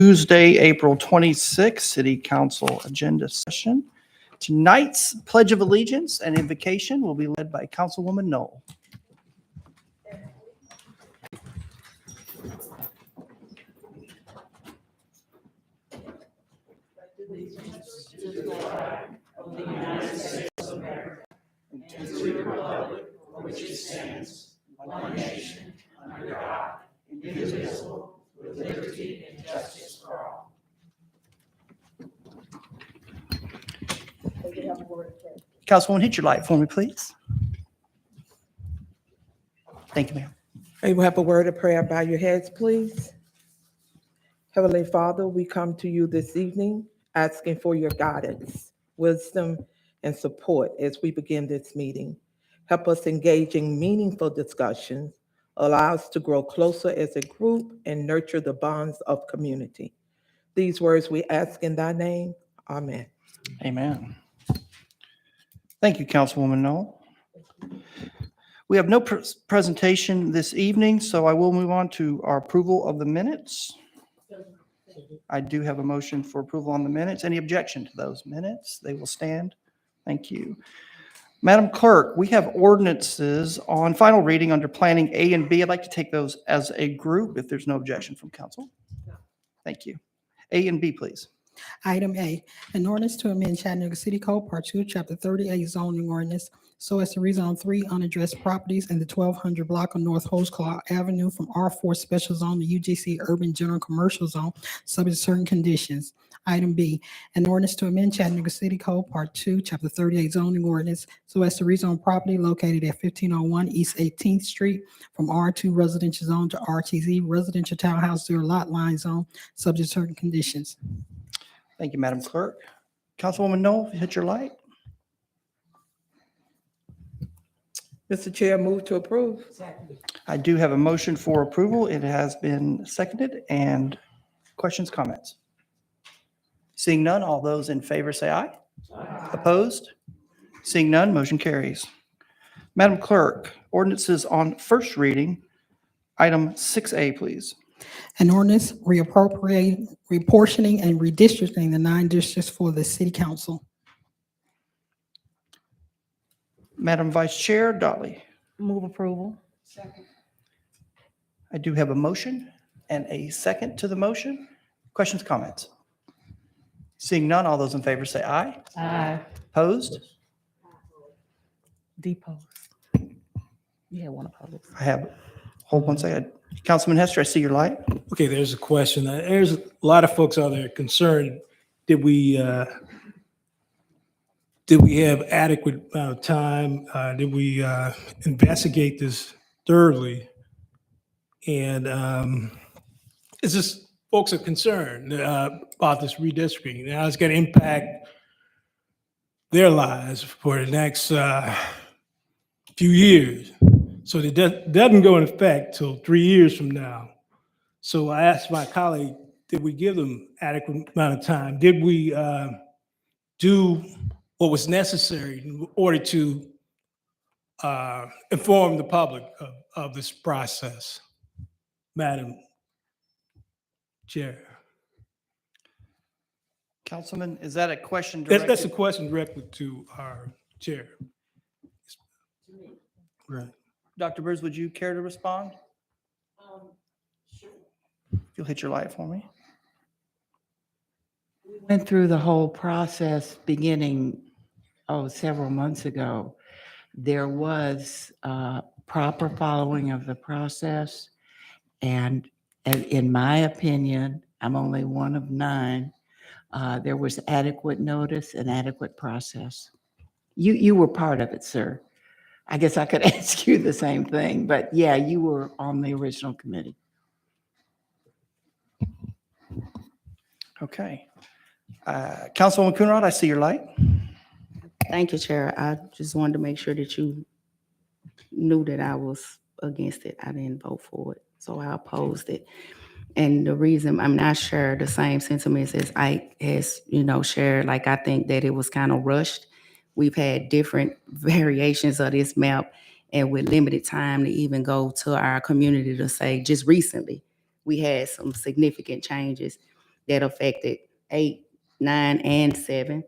Tuesday, April 26th, City Council agenda session. Tonight's Pledge of Allegiance and Invocation will be led by Councilwoman Knoll. Allegiance to the flag of the United States of America and to the republic for which it stands, one nation, under God, indivisible, with liberty and justice for all. Councilwoman, hit your light for me, please. Thank you, ma'am. May we have a word of prayer? Bow your heads, please. Heavenly Father, we come to you this evening asking for your guidance, wisdom, and support as we begin this meeting. Help us engage in meaningful discussions, allow us to grow closer as a group, and nurture the bonds of community. These words we ask in thy name. Amen. Amen. Thank you, Councilwoman Knoll. We have no presentation this evening, so I will move on to our approval of the minutes. I do have a motion for approval on the minutes. Any objection to those minutes? They will stand. Thank you. Madam Clerk, we have ordinances on final reading under planning A and B. I'd like to take those as a group if there's no objection from council. Thank you. A and B, please. Item A, an ordinance to amend Chattanooga City Code, Part 2, Chapter 38 zoning ordinance so as to rezone 3 unaddressed properties in the 1200 block of North Holsclaw Avenue from R4 Special Zone to UGC Urban General Commercial Zone, subject to certain conditions. Item B, an ordinance to amend Chattanooga City Code, Part 2, Chapter 38 zoning ordinance so as to rezone property located at 1501 East 18th Street from R2 residential zone to RTZ residential townhouse zero lot line zone, subject to certain conditions. Thank you, Madam Clerk. Councilwoman Knoll, hit your light. Mr. Chair, move to approve. I do have a motion for approval. It has been seconded. And questions, comments? Seeing none, all those in favor say aye. Aye. Opposed? Seeing none, motion carries. Madam Clerk, ordinances on first reading. Item 6A, please. An ordinance reappropriating, reportioning, and redistricting the 9 districts for the city council. Madam Vice Chair Dottley. Move approval. Second. I do have a motion and a second to the motion. Questions, comments? Seeing none, all those in favor say aye. Aye. Opposed? Depose. Yeah, one opposed. I have, hold one second. Councilman Hester, I see your light. Okay, there's a question. There's a lot of folks out there concerned. Did we have adequate amount of time? Did we investigate this thoroughly? And it's just folks are concerned about this redistricting. Now it's going to impact their lives for the next few years. So it doesn't go in effect till 3 years from now. So I asked my colleague, did we give them adequate amount of time? Did we do what was necessary in order to inform the public of this process? Madam Chair. Councilman, is that a question directed? That's a question directly to our chair. Right. Dr. Burrs, would you care to respond? Sure. If you'll hit your light for me. We went through the whole process beginning, several months ago. There was proper following of the process. And in my opinion, I'm only one of 9. There was adequate notice and adequate process. You were part of it, sir. I guess I could ask you the same thing, but yeah, you were on the original committee. Okay. Councilwoman Coonrod, I see your light. Thank you, Chair. I just wanted to make sure that you knew that I was against it. I didn't vote for it, so I opposed it. And the reason I'm not sure the same sentiments as Ike has, shared, like I think that it was kind of rushed. We've had different variations of this map, and with limited time to even go to our community to say, just recently, we had some significant changes. that affected 8, 9, and 7.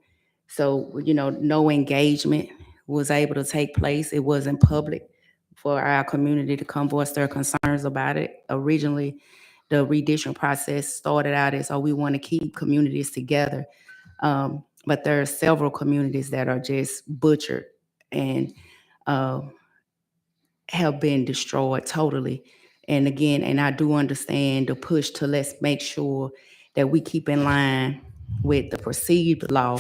So, no engagement was able to take place. It wasn't public for our community to come voice their concerns about it. Originally, the redistricting process started out as, we want to keep communities together. But there are several communities that are just butchered and have been destroyed totally. And again, and I do understand the push to let's make sure that we keep in line with the perceived law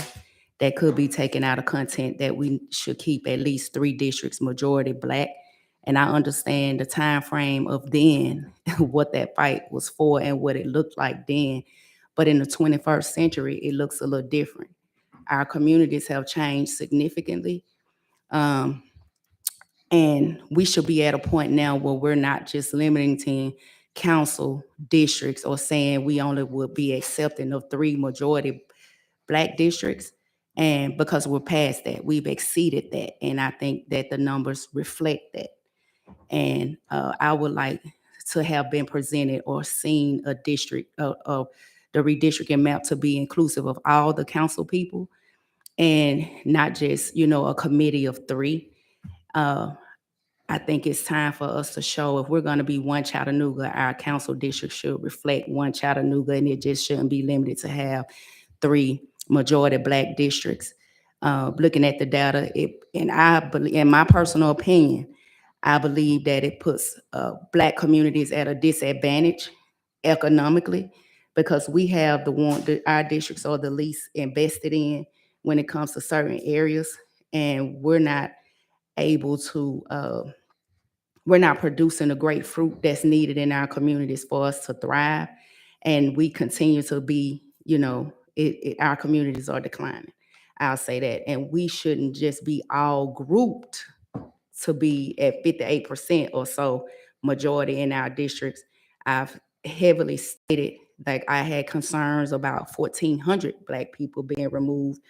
that could be taken out of content, that we should keep at least 3 districts majority Black. And I understand the time frame of then, what that fight was for and what it looked like then. But in the 21st century, it looks a little different. Our communities have changed significantly. And we should be at a point now where we're not just limiting council districts or saying we only would be accepting of 3 majority Black districts. And because we're past that, we've exceeded that. And I think that the numbers reflect that. And I would like to have been presented or seen a district of the redistricting map to be inclusive of all the council people and not just, a committee of 3. I think it's time for us to show if we're going to be one Chattanooga, our council district should reflect one Chattanooga, and it just shouldn't be limited to have 3 majority Black districts. Looking at the data, in my personal opinion, I believe that it puts Black communities at a disadvantage economically because we have our districts are the least invested in when it comes to certain areas, and we're not able to, we're not producing the great fruit that's needed in our communities for us to thrive. And we continue to be, our communities are declining. I'll say that. And we shouldn't just be all grouped to be at 58% or so majority in our districts. I've heavily stated, like I had concerns about 1,400 Black people being removed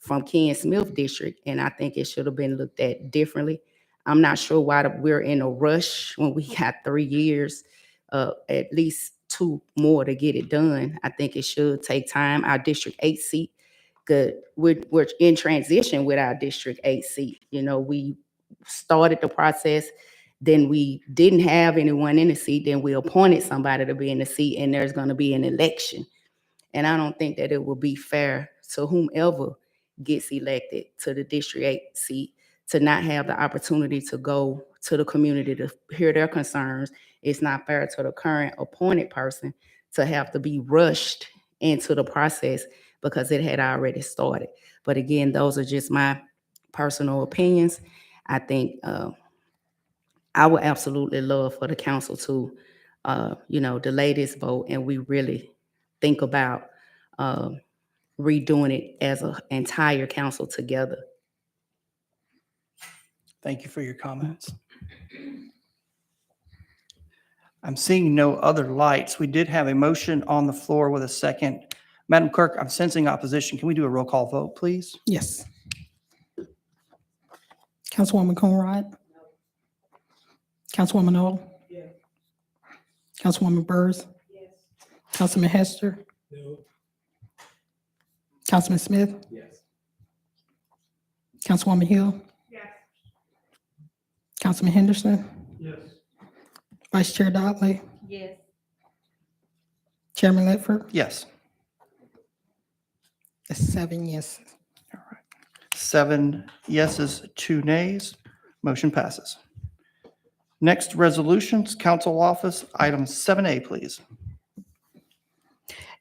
from Ken Smith district, and I think it should have been looked at differently. I'm not sure why we're in a rush when we got 3 years, at least 2 more to get it done. I think it should take time. Our District 8 seat, we're in transition with our District 8 seat. We started the process, then we didn't have anyone in the seat, then we appointed somebody to be in the seat, and there's going to be an election. And I don't think that it will be fair to whomever gets elected to the District 8 seat to not have the opportunity to go to the community to hear their concerns. It's not fair to the current appointed person to have to be rushed into the process because it had already started. But again, those are just my personal opinions. I think I would absolutely love for the council to, delay this vote and we really think about redoing it as an entire council together. Thank you for your comments. I'm seeing no other lights. We did have a motion on the floor with a second. Madam Clerk, I'm sensing opposition. Can we do a roll call vote, please? Yes. Councilwoman Coonrod? Councilwoman Knoll? Yes. Councilwoman Burrs? Yes. Councilman Hester? No. Councilman Smith? Yes. Councilwoman Hill? Yes. Councilman Henderson? Yes. Vice Chair Dudley? Yes. Chairman Ledford? Yes. That's 7 yes. 7 yeses, 2 nays. Motion passes. Next, resolutions, council office, item 7A, please.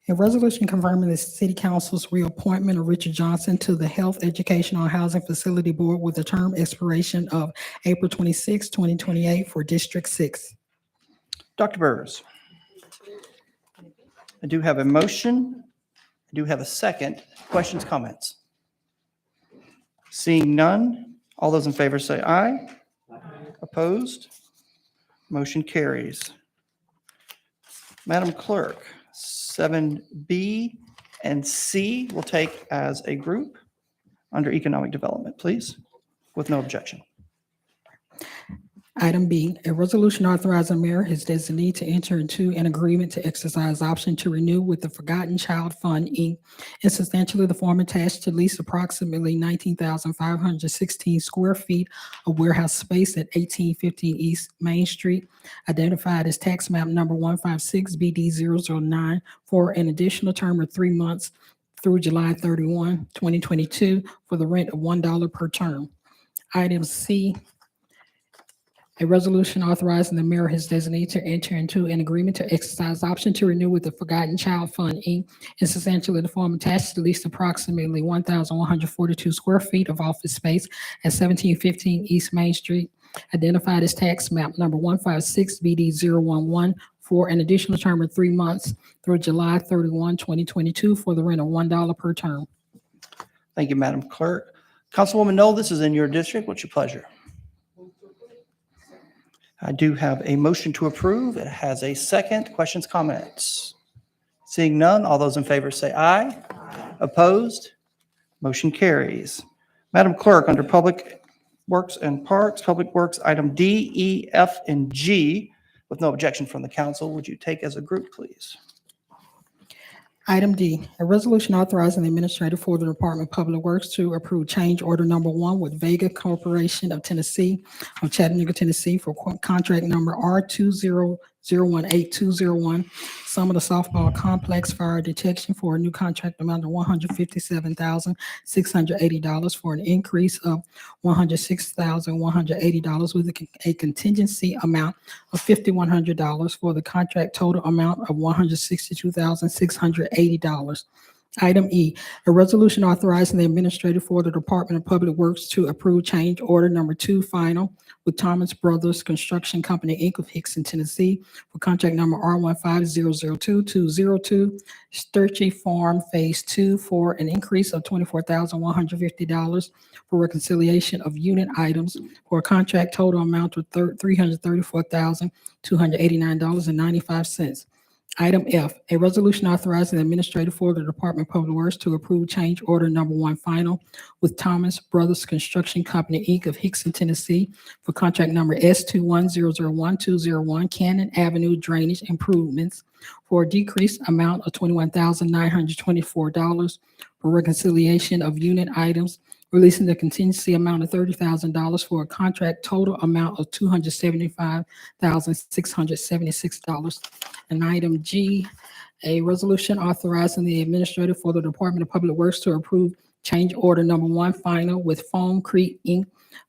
A resolution confirming the city council's reappointment of Richard Johnson to the Health, Educational, and Housing Facility Board with a term expiration of April 26, 2028 for District 6. Dr. Burrs. I do have a motion. I do have a second. Questions, comments? Seeing none, all those in favor say aye. Opposed? Motion carries. Madam Clerk, 7B and C will take as a group under economic development, please, with no objection. Item B, a resolution authorizing mayor, his designee, to enter into an agreement to exercise option to renew with the Forgotten Child Fund, Inc. in substantially the form attached to lease approximately 19,516 square feet of warehouse space at 1815 East Main Street, identified as tax map number 156BD009 for an additional term of 3 months through July 31, 2022, for the rent of $1 per term. Item C, a resolution authorizing the mayor or his designee to enter into an agreement to exercise option to renew with the Forgotten Child Fund, Inc. in substantially the form attached to lease approximately 1,142 square feet of office space at 1715 East Main Street, identified as tax map number 156BD011 for an additional term of 3 months through July 31, 2022, for the rent of $1 per term. Thank you, Madam Clerk. Councilwoman Knoll, this is in your district. What's your pleasure? I do have a motion to approve. It has a second. Questions, comments? Seeing none, all those in favor say aye. Opposed? Motion carries. Madam Clerk, under Public Works and Parks, Public Works, item D, E, F, and G, with no objection from the council, would you take as a group, please? Item D, a resolution authorizing the administrator for the Department of Public Works to approve change order number 1 with Vega Corporation of Tennessee of Chattanooga, Tennessee for contract number R20018-201, some of the softball complex fire detection for a new contract amount of $157,680 for an increase of $106,180 with a contingency amount of $5,100 for the contract total amount of $162,680. Item E, a resolution authorizing the administrator for the Department of Public Works to approve change order number 2 final with Thomas Brothers Construction Company, Inc. of Hickson, Tennessee for contract number R15002-202, Sturchy Farm Phase 2 for an increase of $24,150 for reconciliation of unit items for a contract total amount of $334,289.95. Item F, a resolution authorizing the administrator for the Department of Public Works to approve change order number 1 final with Thomas Brothers Construction Company, Inc. of Hickson, Tennessee for contract number S21001-201 Cannon Avenue Drainage Improvements for a decreased amount of $21,924 for reconciliation of unit items, releasing the contingency amount of $30,000 for a contract total amount of $275,676. And item G, a resolution authorizing the administrator for the Department of Public Works to approve change order number 1 final with Foam Creek, Inc.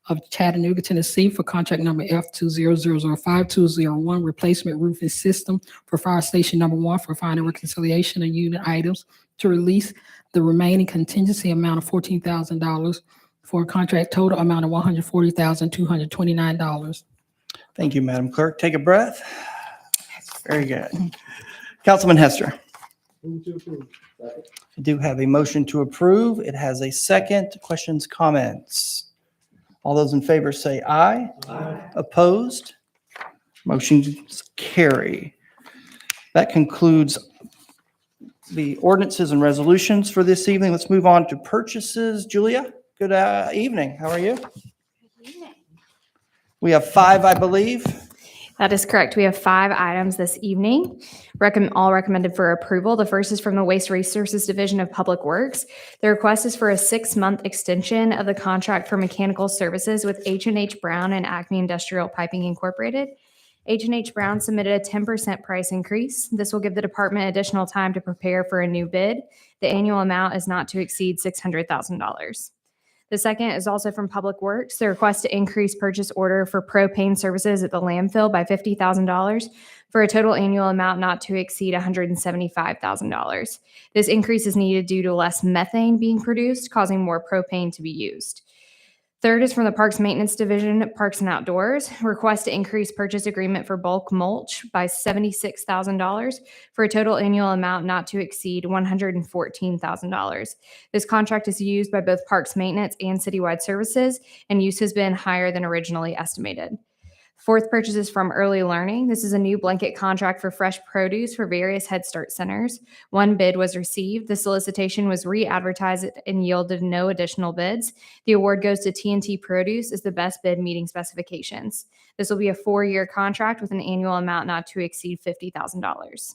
of Chattanooga, Tennessee for contract number F20005-201 replacement roofing system for fire station number 1 for final reconciliation of unit items to release the remaining contingency amount of $14,000 for a contract total amount of $140,229. Thank you, Madam Clerk. Take a breath. Very good. Councilman Hester. I do have a motion to approve. It has a second. Questions, comments? All those in favor say aye. Aye. Opposed? Motions carry. That concludes the ordinances and resolutions for this evening. Let's move on to purchases. Julia, good evening. How are you? Good evening. We have 5, I believe. That is correct. We have 5 items this evening, all recommended for approval. The first is from the Waste Resources Division of Public Works. The request is for a 6-month extension of the contract for mechanical services with H&H Brown and Acme Industrial Piping Incorporated. H&H Brown submitted a 10% price increase. This will give the department additional time to prepare for a new bid. The annual amount is not to exceed $600,000. The second is also from Public Works. The request to increase purchase order for propane services at the landfill by $50,000 for a total annual amount not to exceed $175,000. This increase is needed due to less methane being produced, causing more propane to be used. Third is from the Parks Maintenance Division, Parks and Outdoors. Request to increase purchase agreement for bulk mulch by $76,000 for a total annual amount not to exceed $114,000. This contract is used by both Parks Maintenance and Citywide Services, and use has been higher than originally estimated. Fourth purchase is from Early Learning. This is a new blanket contract for fresh produce for various Head Start centers. One bid was received. The solicitation was re-advertised and yielded no additional bids. The award goes to T&T Produce as the best bid meeting specifications. This will be a 4-year contract with an annual amount not to exceed $50,000.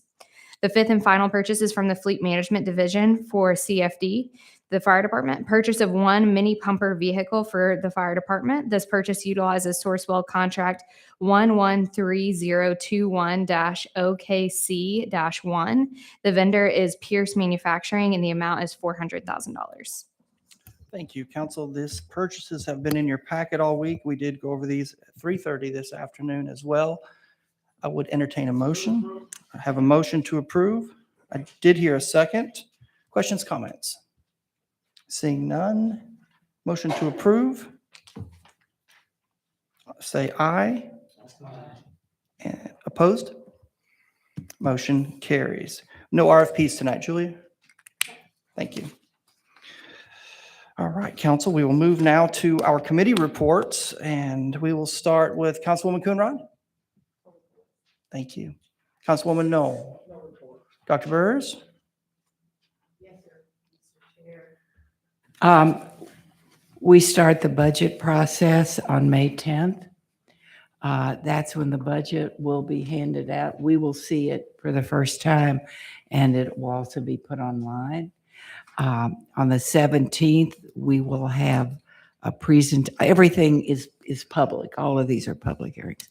The fifth and final purchase is from the Fleet Management Division for CFD, the fire department. Purchase of one mini pumper vehicle for the fire department. This purchase utilizes Sourcewell contract 113021-OKC-1. The vendor is Pierce Manufacturing and the amount is $400,000. Thank you, council. These purchases have been in your packet all week. We did go over these at 3:30 this afternoon as well. I would entertain a motion. I have a motion to approve. I did hear a second. Questions, comments? Seeing none. Motion to approve. Say aye. And opposed? Motion carries. No RFPs tonight, Julia? Thank you. All right, council, we will move now to our committee reports, and we will start with Councilwoman Coonrod. Thank you. Councilwoman Knoll. Dr. Burrs? We start the budget process on May 10th. That's when the budget will be handed out. We will see it for the first time, and it will also be put online. On the 17th, we will have a everything is public. All of these are public hearings.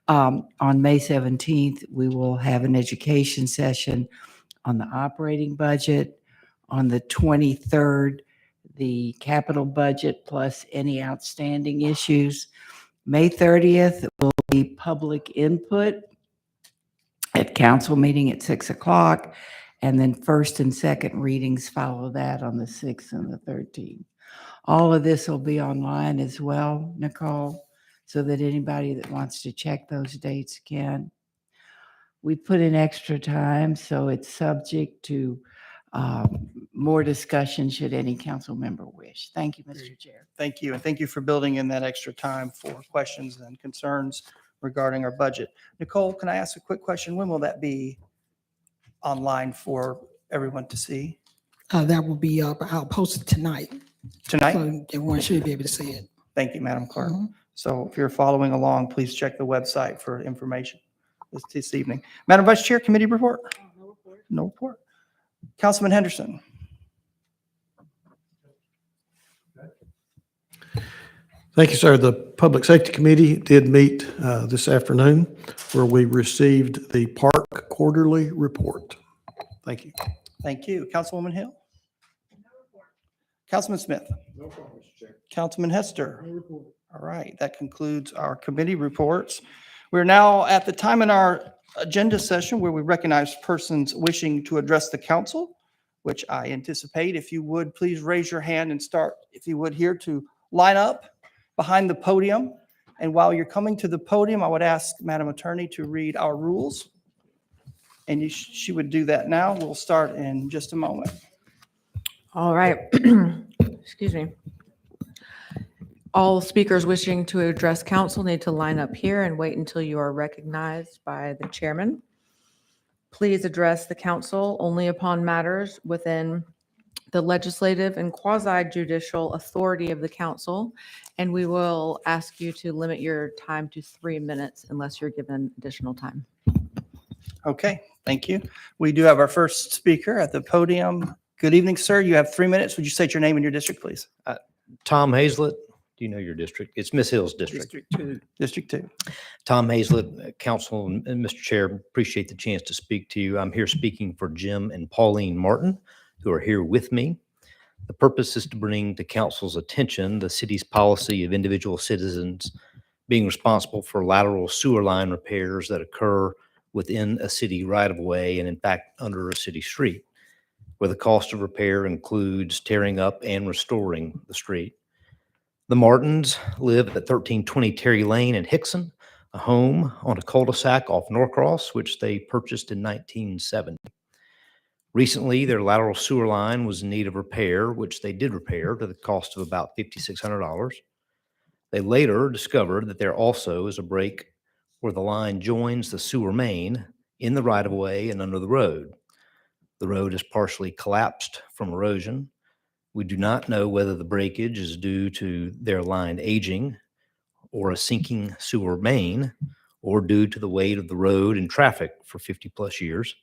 On May 17th, we will have an education session on the operating budget. On the 23rd, the capital budget plus any outstanding issues. May 30th will be public input at council meeting at 6 o'clock. And then first and second readings follow that on the 6th and the 13th. All of this will be online as well, Nicole, so that anybody that wants to check those dates can. We put in extra time, so it's subject to more discussion should any council member wish. Thank you, Mr. Chair. Thank you, and thank you for building in that extra time for questions and concerns regarding our budget. Nicole, can I ask a quick question? When will that be online for everyone to see? That will be up. I'll post it tonight. Tonight? So everyone should be able to see it. Thank you, Madam Clerk. Mhm. So if you're following along, please check the website for information this evening. Madam Vice Chair, committee report? No report. Councilman Henderson. Thank you, sir. The Public Safety Committee did meet this afternoon where we received the Park Quarterly Report. Thank you. Thank you. Councilwoman Hill? Councilman Smith? No problem, Mr. Chair. Councilman Hester? All right, that concludes our committee reports. We're now at the time in our agenda session where we recognize persons wishing to address the council, which I anticipate. If you would, please raise your hand and start, if you would, here to line up behind the podium. And while you're coming to the podium, I would ask Madam Attorney to read our rules. And she would do that now. We'll start in just a moment. All right. Excuse me. All speakers wishing to address council need to line up here and wait until you are recognized by the chairman. Please address the council only upon matters within the legislative and quasi-judicial authority of the council, and we will ask you to limit your time to 3 minutes unless you're given additional time. Okay, thank you. We do have our first speaker at the podium. Good evening, sir. You have 3 minutes. Would you state your name and your district, please? Tom Hazlett. Do you know your district? It's Miss Hill's district. District 2. Tom Hazlett, Council and Mr. Chair, appreciate the chance to speak to you. I'm here speaking for Jim and Pauline Martin, who are here with me. The purpose is to bring to council's attention the city's policy of individual citizens being responsible for lateral sewer line repairs that occur within a city right-of-way and in fact under a city street, where the cost of repair includes tearing up and restoring the street. The Martins live at 1320 Terry Lane in Hickson, a home on a cul-de-sac off Norcross, which they purchased in 1970. Recently, their lateral sewer line was in need of repair, which they did repair to the cost of about $5,600. They later discovered that there also is a break where the line joins the sewer main in the right-of-way and under the road. The road is partially collapsed from erosion. We do not know whether the breakage is due to their line aging or a sinking sewer main, or due to the weight of the road and traffic for 50-plus years.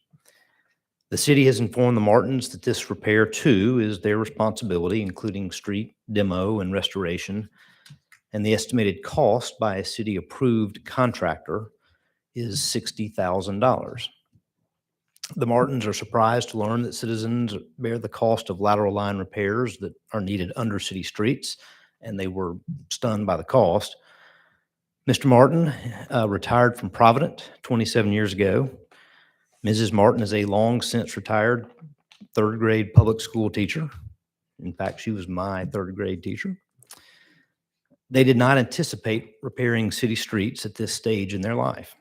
The city has informed the Martins that this repair too is their responsibility, including street demo and restoration, and the estimated cost by a city-approved contractor is $60,000. The Martins are surprised to learn that citizens bear the cost of lateral line repairs that are needed under city streets, and they were stunned by the cost. Mr. Martin retired from Provident 27 years ago. Mrs. Martin is a long since retired third grade public school teacher. In fact, she was my third grade teacher. They did not anticipate repairing city streets at this stage in their life.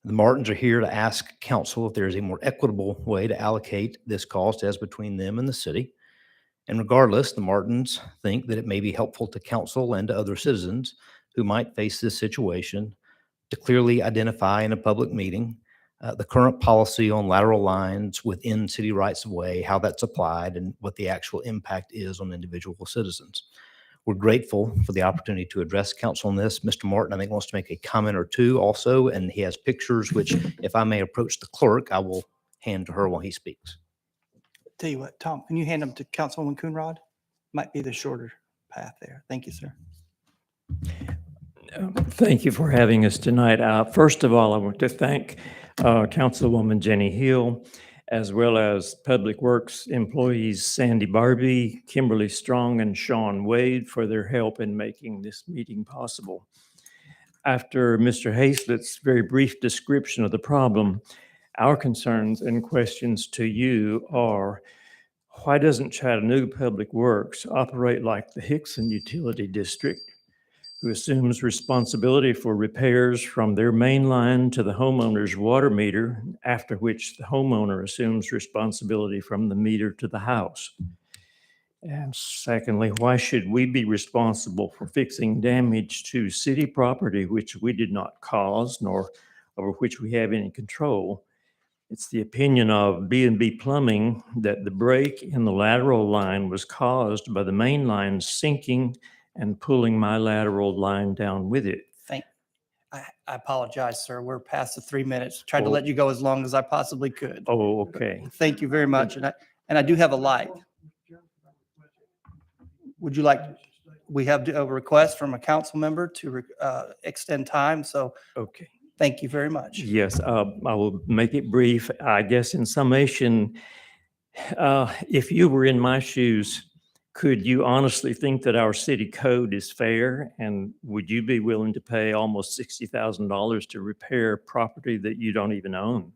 The Martins are here to ask council if there is a more equitable way to allocate this cost as between them and the city. And regardless, the Martins think that it may be helpful to council and to other citizens who might face this situation to clearly identify in a public meeting the current policy on lateral lines within city rights of way, how that's applied, and what the actual impact is on individual citizens. We're grateful for the opportunity to address council on this. Mr. Martin, I think, wants to make a comment or two also, and he has pictures, which if I may approach the clerk, I will hand to her while he speaks. Tell you what, Tom, can you hand them to Councilwoman Coonrod? Might be the shorter path there. Thank you, sir. Thank you for having us tonight. First of all, I want to thank Councilwoman Jenny Hill, as well as Public Works employees Sandy Barbie, Kimberly Strong, and Sean Wade for their help in making this meeting possible. After Mr. Hazlett's very brief description of the problem, our concerns and questions to you are, why doesn't Chattanooga Public Works operate like the Hickson Utility District, who assumes responsibility for repairs from their main line to the homeowner's water meter, after which the homeowner assumes responsibility from the meter to the house? And secondly, why should we be responsible for fixing damage to city property which we did not cause nor over which we have any control? It's the opinion of B&B Plumbing that the break in the lateral line was caused by the main line sinking and pulling my lateral line down with it. I apologize, sir. We're past the 3 minutes. Tried to let you go as long as I possibly could. Oh, okay. Thank you very much. And I do have a light. Would you like, we have a request from a council member to extend time. So Okay. thank you very much. Yes, I will make it brief. I guess in summation, if you were in my shoes, could you honestly think that our city code is fair? And would you be willing to pay almost $60,000 to repair property that you don't even own?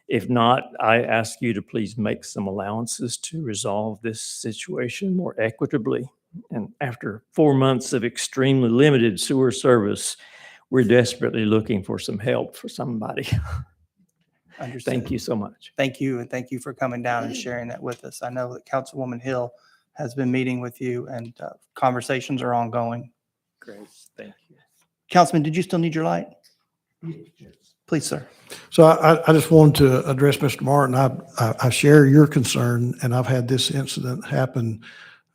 If not, I ask you to please make some allowances to resolve this situation more equitably. And after 4 months of extremely limited sewer service, we're desperately looking for some help for somebody. Understood. Thank you so much. Thank you. And thank you for coming down and sharing that with us. I know that Councilwoman Hill has been meeting with you and conversations are ongoing. Great, thank you. Councilman, did you still need your light? Please, sir. So I just wanted to address Mr. Martin. I share your concern, and I've had this incident happen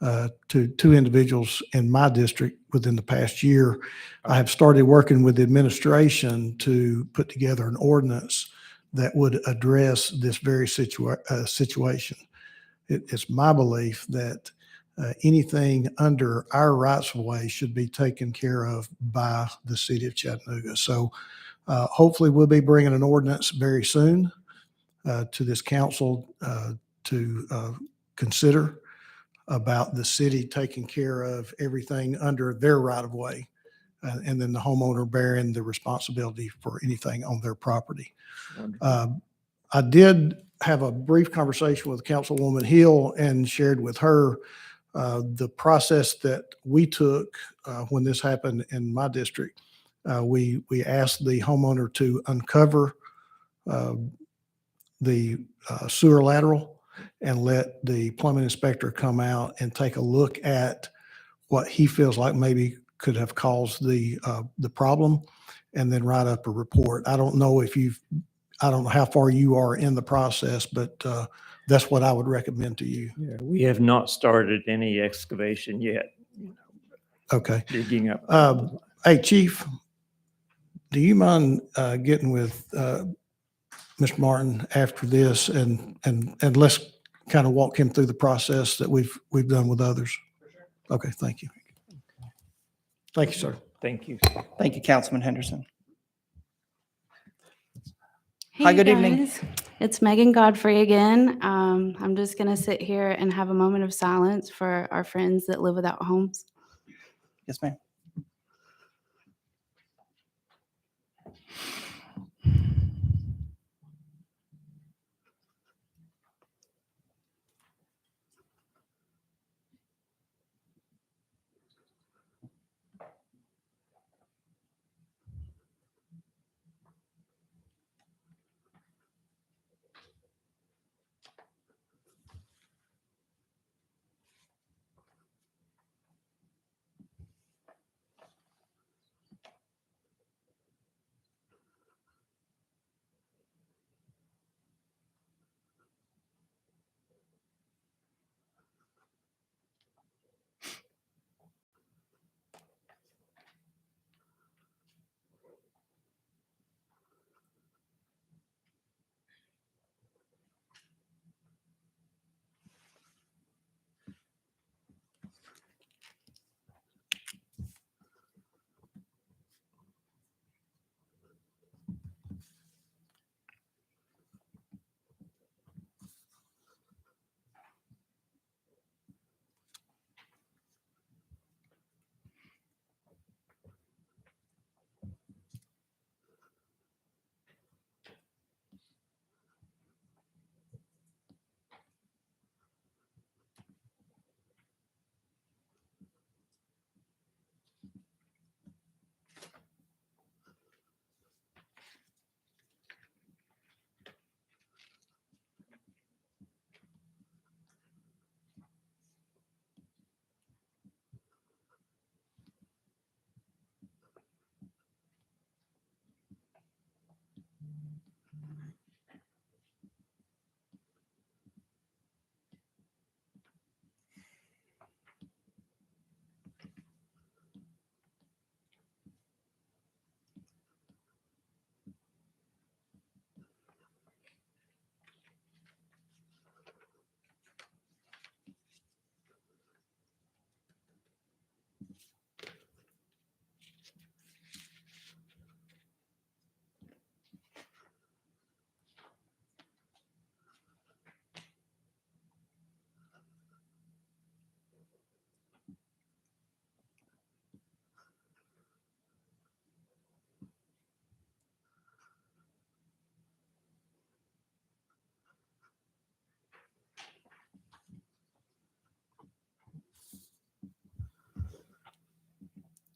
to two individuals in my district within the past year. I have started working with the administration to put together an ordinance that would address this very situation. It's my belief that anything under our rights of way should be taken care of by the city of Chattanooga. So hopefully we'll be bringing an ordinance very soon to this council to consider about the city taking care of everything under their right of way, and then the homeowner bearing the responsibility for anything on their property. I did have a brief conversation with Councilwoman Hill and shared with her the process that we took when this happened in my district. We asked the homeowner to uncover the sewer lateral and let the plumbing inspector come out and take a look at what he feels like maybe could have caused the problem. and then write up a report. I don't know how far you are in the process, but that's what I would recommend to you. Yeah, we have not started any excavation yet, Okay. digging up. Hey, Chief, do you mind getting with Mr. Martin after this and let's kind of walk him through the process that we've done with others? Okay, thank you. Thank you, sir. Thank you. Thank you, Councilman Henderson. Hey, Hi, good evening. guys. It's Megan Godfrey again. I'm just going to sit here and have a moment of silence for our friends that live without homes. Yes, ma'am.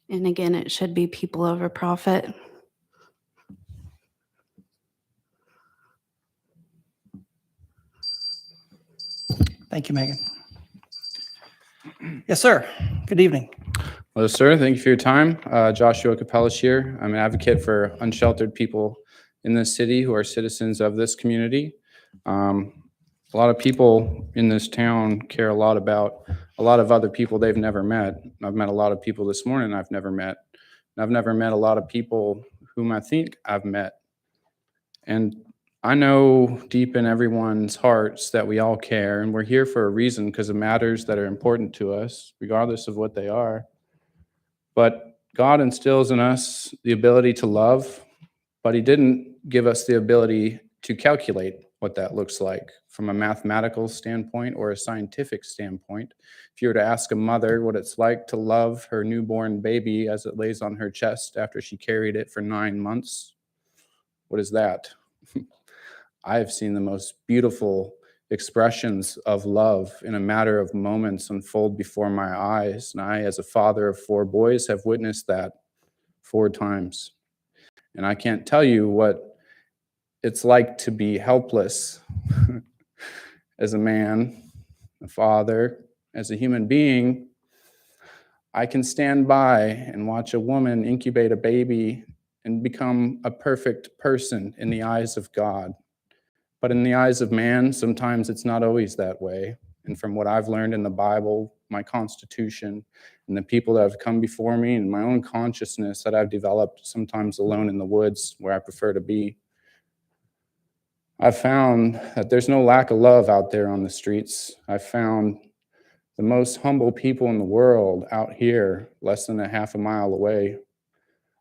And again, it should be people over profit. Thank you, Megan. Yes, sir. Good evening. Hello, sir. Thank you for your time. Joshua Capellas here. I'm an advocate for unsheltered people in this city who are citizens of this community. A lot of people in this town care a lot about a lot of other people they've never met. I've met a lot of people this morning I've never met. And I've never met a lot of people whom I think I've met. And I know deep in everyone's hearts that we all care, and we're here for a reason because of matters that are important to us, regardless of what they are. But God instills in us the ability to love, but he didn't give us the ability to calculate what that looks like from a mathematical standpoint or a scientific standpoint. If you were to ask a mother what it's like to love her newborn baby as it lays on her chest after she carried it for 9 months, what is that? I have seen the most beautiful expressions of love in a matter of moments unfold before my eyes. And I, as a father of 4 boys, have witnessed that 4 times. And I can't tell you what it's like to be helpless as a man, a father, as a human being. I can stand by and watch a woman incubate a baby and become a perfect person in the eyes of God. But in the eyes of man, sometimes it's not always that way. And from what I've learned in the Bible, my Constitution, and the people that have come before me, and my own consciousness that I've developed sometimes alone in the woods where I prefer to be, I've found that there's no lack of love out there on the streets. I've found the most humble people in the world out here, less than a half a mile away.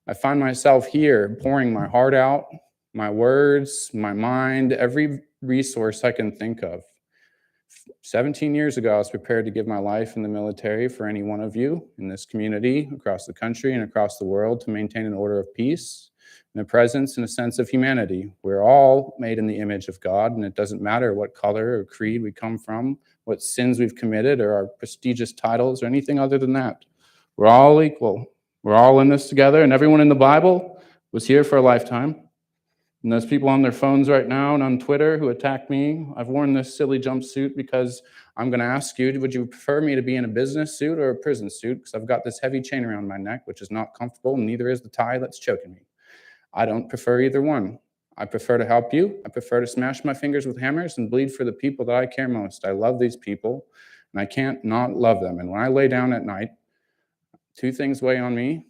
I find myself here pouring my heart out, my words, my mind, every resource I can think of. 17 years ago, I was prepared to give my life in the military for any one of you in this community, across the country and across the world, to maintain an order of peace and a presence and a sense of humanity. We're all made in the image of God, and it doesn't matter what color or creed we come from, what sins we've committed, or our prestigious titles, or anything other than that. We're all equal. We're all in this together, and everyone in the Bible was here for a lifetime. And those people on their phones right now and on Twitter who attack me, I've worn this silly jumpsuit because I'm going to ask you, would you prefer me to be in a business suit or a prison suit? Because I've got this heavy chain around my neck, which is not comfortable, and neither is the tie that's choking me. I don't prefer either one. I prefer to help you. I prefer to smash my fingers with hammers and bleed for the people that I care most. I love these people, and I can't not love them. And when I lay down at night, two things weigh on me.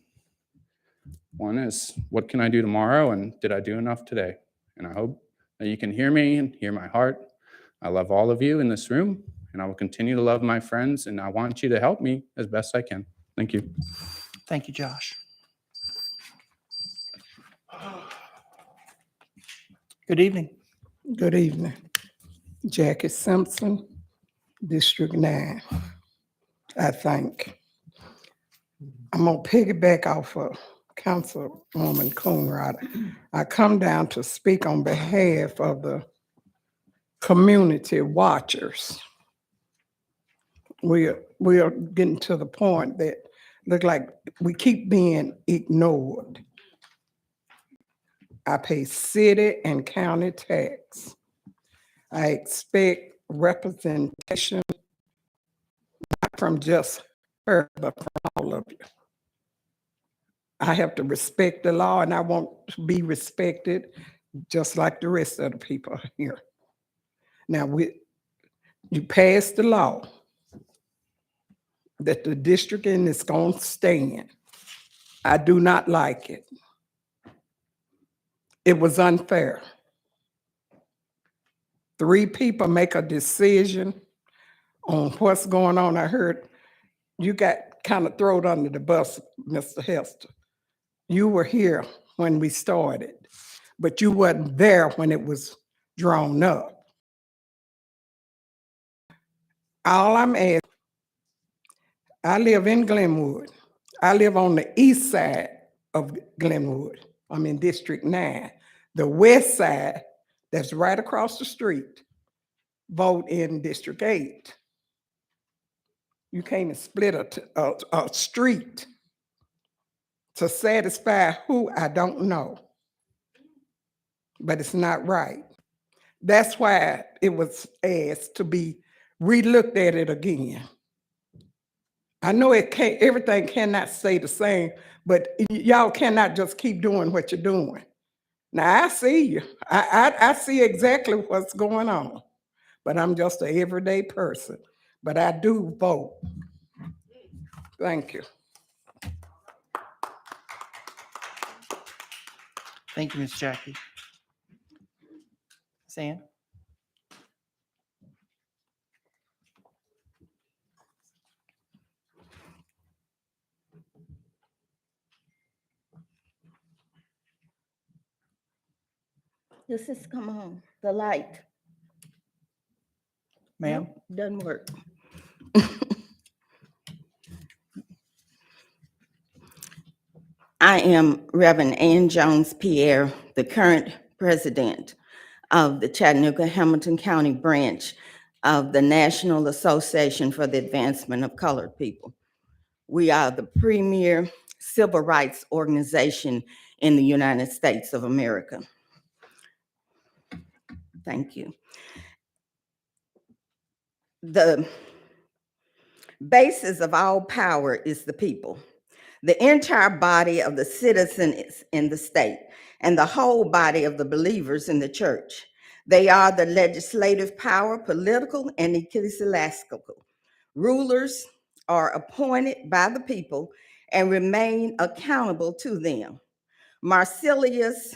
One is, what can I do tomorrow, and did I do enough today? And I hope that you can hear me and hear my heart. I love all of you in this room, and I will continue to love my friends, and I want you to help me as best I can. Thank you. Thank you, Josh. Good evening. Good evening. Jackie Simpson, District 9. I think. I'm going to piggyback off of Councilwoman Coonrod. I come down to speak on behalf of the community watchers. We are getting to the point that look like we keep being ignored. I pay city and county tax. I expect representation, not from just her, but from all of you. I have to respect the law, and I want to be respected just like the rest of the people here. Now, you pass the law that the district is going to stand. I do not like it. It was unfair. 3 people make a decision on what's going on. I heard you got kind of thrown under the bus, Mr. Hester. You were here when we started, but you wasn't there when it was drawn up. All I'm asking, I live in Glenwood. I live on the east side of Glenwood. I'm in District 9. The west side, that's right across the street, vote in District 8. You can't even split a street to satisfy who, I don't know. But it's not right. That's why it was asked to be re-looked at it again. I know everything cannot stay the same, but y'all cannot just keep doing what you're doing. Now, I see you. I see exactly what's going on, but I'm just an everyday person. But I do vote. Thank you. Thank you, Ms. Jackie. Sam? This is, come on, the light. Ma'am? Nope, doesn't work. I am Reverend Ann Jones Pierre, the current president of the Chattanooga Hamilton County branch of the National Association for the Advancement of Colored People. We are the premier civil rights organization in the United States of America. Thank you. The basis of all power is the people. the entire body of the citizens in the state, and the whole body of the believers in the church. They are the legislative power, political and ecclesiastical. Rulers are appointed by the people and remain accountable to them. Marsilius,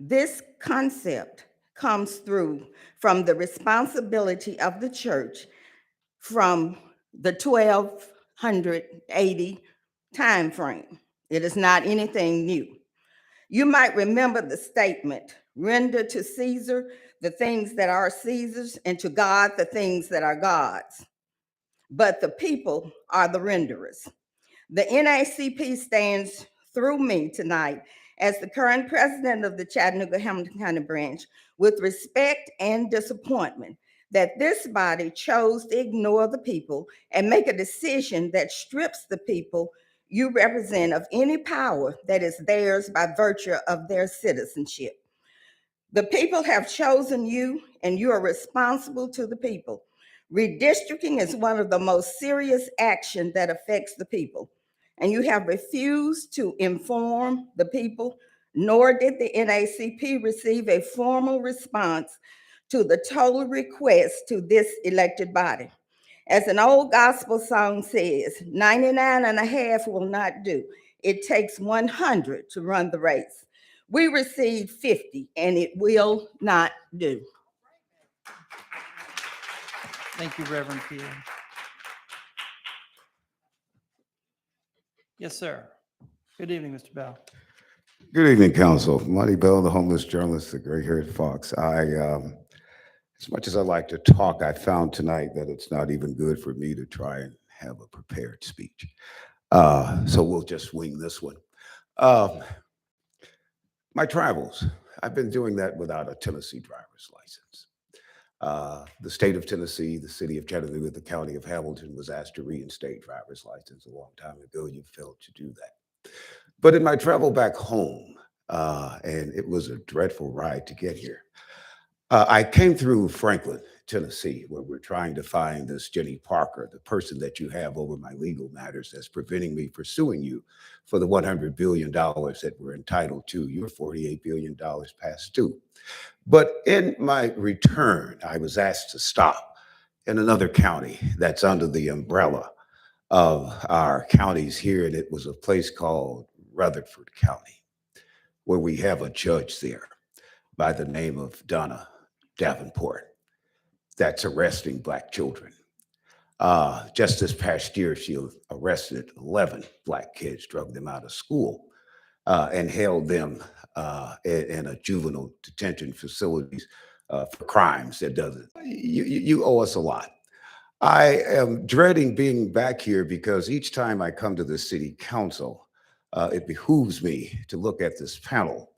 this concept comes through from the responsibility of the church from the 1280 time frame. It is not anything new. You might remember the statement, render to Caesar the things that are Caesar's and to God the things that are God's. But the people are the renderers. The NAACP stands through me tonight as the current president of the Chattanooga Hamilton County branch with respect and disappointment that this body chose to ignore the people and make a decision that strips the people you represent of any power that is theirs by virtue of their citizenship. The people have chosen you and you are responsible to the people. Redistricting is one of the most serious actions that affects the people, and you have refused to inform the people, nor did the NAACP receive a formal response to the total request to this elected body. As an old gospel song says, 99 and a half will not do. It takes 100 to run the race. We received 50 and it will not do. Thank you, Reverend Pierre. Yes, sir. Good evening, Mr. Bell. Good evening, Council. Monty Bell, the homeless journalist, the gray-haired fox. As much as I like to talk, I found tonight that it's not even good for me to try and have a prepared speech. So we'll just wing this one. My travels, I've been doing that without a Tennessee driver's license. The state of Tennessee, the city of Chattanooga, the county of Hamilton was asked to reinstate driver's license a long time ago. You failed to do that. But in my travel back home, and it was a dreadful ride to get here, I came through Franklin, Tennessee, where we're trying to find this Jenny Parker, the person that you have over my legal matters that's preventing me from suing you for the $100 billion that we're entitled to. You're $48 billion past due. But in my return, I was asked to stop in another county that's under the umbrella of our counties here, and it was a place called Rutherford County, where we have a judge there by the name of Donna Davenport that's arresting Black children. Just this past year, she arrested 11 Black kids, drug them out of school, and held them in a juvenile detention facilities for crimes that doesn't. You owe us a lot. I am dreading being back here because each time I come to the city council, it behooves me to look at this panel,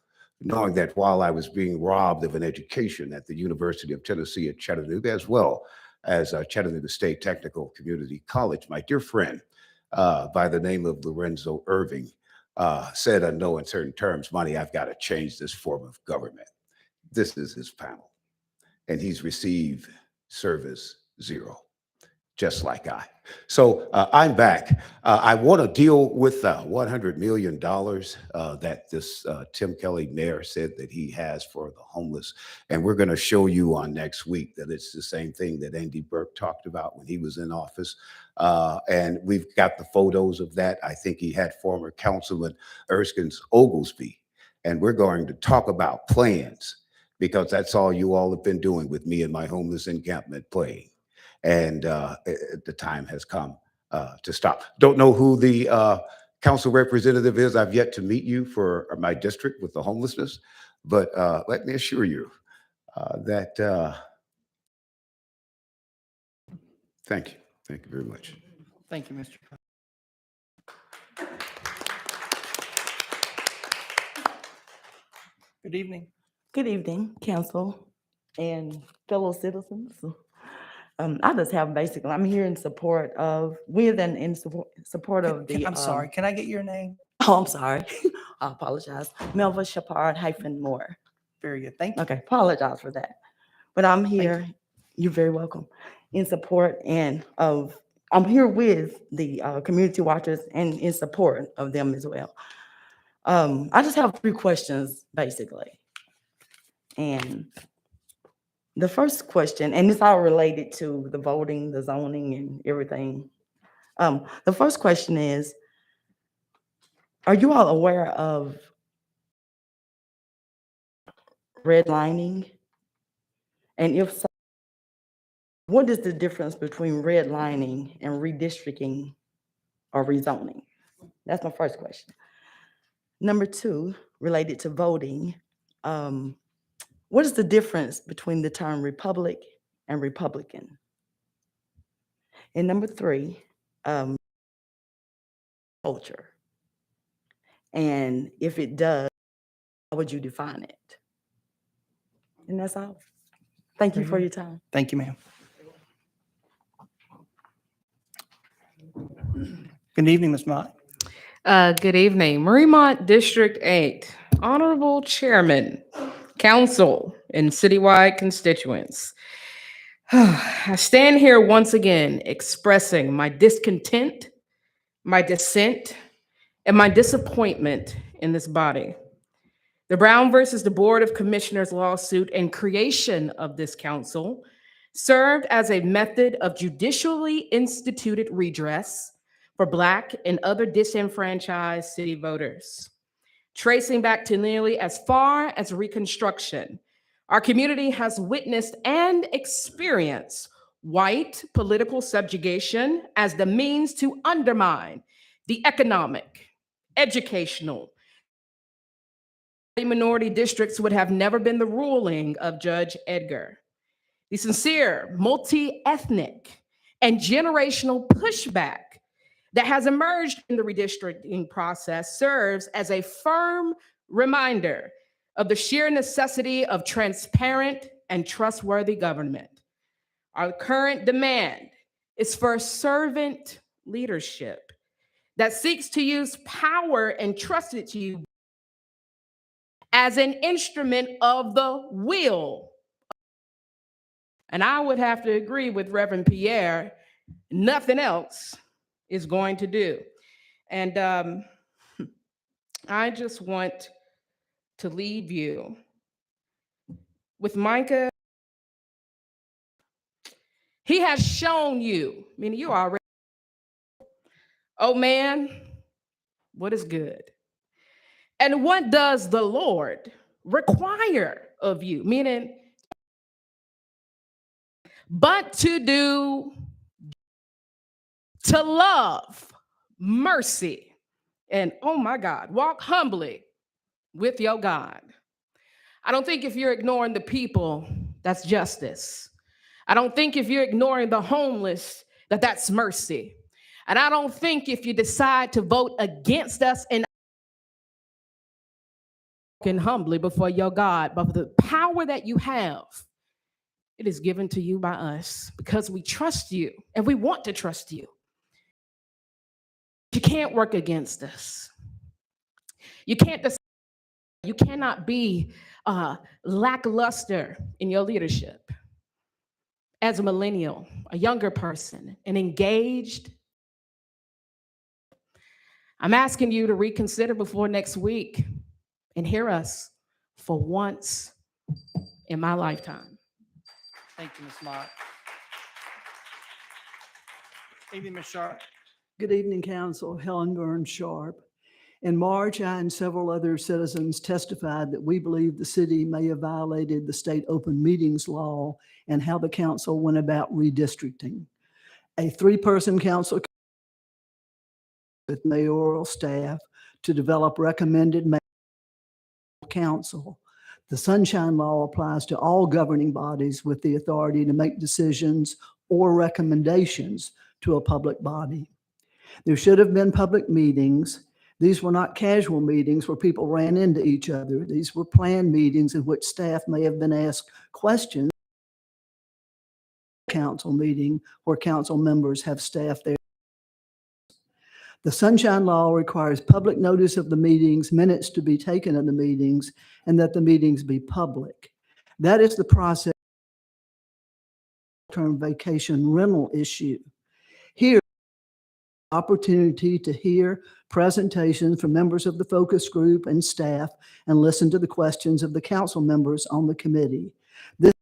knowing that while I was being robbed of an education at the University of Tennessee at Chattanooga, as well as Chattanooga State Technical Community College, my dear friend by the name of Lorenzo Irving said in no uncertain terms, Monty, I've got to change this form of government. This is his panel, and he's received service zero, just like I. So I'm back. I want to deal with $100 million that this Tim Kelly mayor said that he has for the homeless. And we're going to show you on next week that it's the same thing that Andy Burke talked about when he was in office. And we've got the photos of that. I think he had former Councilman Erskine's Oglesby. And we're going to talk about plans, because that's all you all have been doing with me and my homeless encampment, playing. And the time has come to stop. Don't know who the council representative is. I've yet to meet you for my district with the homelessness, but let me assure you that, thank you. Thank you very much. Thank you, Mr. Good evening. Good evening, council and fellow citizens. I just have basically, I'm here in support of, in support of the. I'm sorry, can I get your name? Oh, I'm sorry. I apologize. Melva Shepard-Moore. Very good, thank you. Okay, apologize for that. But I'm here, you're very welcome, in support and of I'm here with the community watchers and in support of them as well. I just have 3 questions, basically. And the first question, and it's all related to the voting, the zoning, and everything. The first question is, are you all aware of redlining? And if so, what is the difference between redlining and redistricting or rezoning? That's my first question. Number 2, related to voting, what is the difference between the term republic and Republican? And number 3, culture. And if it does, how would you define it? And that's all. Thank you for your time. Thank you, ma'am. Good evening, Ms. Mott. Good evening. Mariemont District 8, Honorable Chairman, Council, and citywide constituents. I stand here once again expressing my discontent, my dissent, and my disappointment in this body. The Brown versus the Board of Commissioners lawsuit and creation of this council served as a method of judicially instituted redress for Black and other disenfranchised city voters. Tracing back to nearly as far as Reconstruction, our community has witnessed and experienced white political subjugation as the means to undermine the economic, educational, minority districts would have never been the ruling of Judge Edgar. The sincere, multi-ethnic, and generational pushback that has emerged in the redistricting process serves as a firm reminder of the sheer necessity of transparent and trustworthy government. Our current demand is for servant leadership that seeks to use power entrusted to you as an instrument of the will. And I would have to agree with Reverend Pierre, nothing else is going to do. And I just want to leave you with Micah. He has shown you, meaning you already, oh man, what is good? And what does the Lord require of you? Meaning, but to do, to love, mercy, and oh my God, walk humbly with your God. I don't think if you're ignoring the people, that's justice. I don't think if you're ignoring the homeless, that that's mercy. And I don't think if you decide to vote against us and humbly before your God, but the power that you have, it is given to you by us because we trust you and we want to trust you. You can't work against us. You can't decide. You cannot be lackluster in your leadership. As a millennial, a younger person, an engaged, I'm asking you to reconsider before next week and hear us for once in my lifetime. Thank you, Ms. Mott. Evening, Ms. Sharp. Good evening, Council. Helen Burns Sharp. In March, I and several other citizens testified that we believe the city may have violated the state open meetings law and how the council went about redistricting. A 3-person council with mayoral staff to develop recommended council. The Sunshine Law applies to all governing bodies with the authority to make decisions or recommendations to a public body. There should have been public meetings. These were not casual meetings where people ran into each other. These were planned meetings in which staff may have been asked questions. Council meeting where council members have staff there. The Sunshine Law requires public notice of the meetings, minutes to be taken of the meetings, and that the meetings be public. That is the process. Term vacation rental issue. Here, opportunity to hear presentations from members of the focus group and staff and listen to the questions of the council members on the committee. This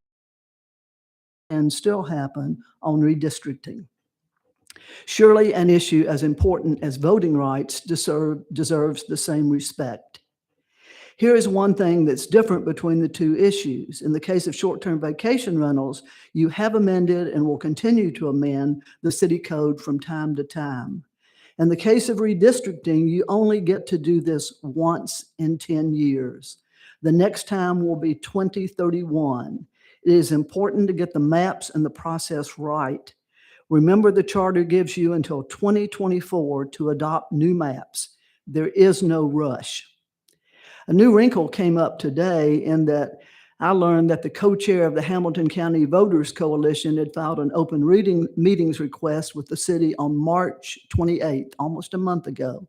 can still happen on redistricting. Surely an issue as important as voting rights deserves the same respect. Here is one thing that's different between the two issues. In the case of short-term vacation rentals, you have amended and will continue to amend the city code from time to time. In the case of redistricting, you only get to do this once in 10 years. The next time will be 2031. It is important to get the maps and the process right. Remember, the charter gives you until 2024 to adopt new maps. There is no rush. A new wrinkle came up today in that I learned that the co-chair of the Hamilton County Voters Coalition had filed an open meetings request with the city on March 28th, almost a month ago.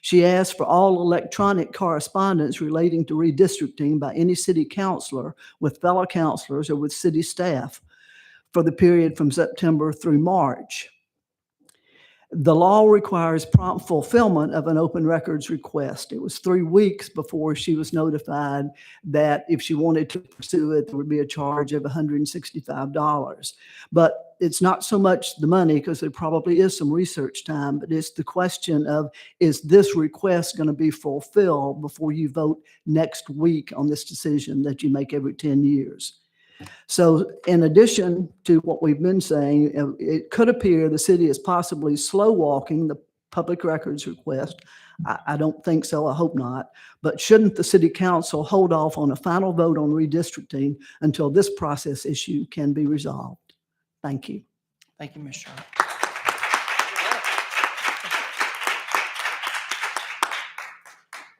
She asked for all electronic correspondence relating to redistricting by any city councilor with fellow councilors or with city staff for the period from September through March. The law requires prompt fulfillment of an open records request. It was 3 weeks before she was notified that if she wanted to pursue it, there would be a charge of $165. But it's not so much the money, because there probably is some research time, but it's the question of, is this request going to be fulfilled before you vote next week on this decision that you make every 10 years? So in addition to what we've been saying, it could appear the city is possibly slow walking the public records request. I don't think so. I hope not. But shouldn't the city council hold off on a final vote on redistricting until this process issue can be resolved? Thank you. Thank you, Ms. Sharp.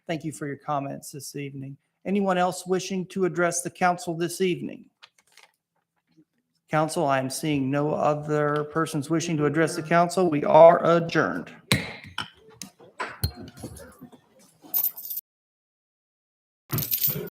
Thank you for your comments this evening. Anyone else wishing to address the council this evening? Council, I am seeing no other persons wishing to address the council. We are adjourned.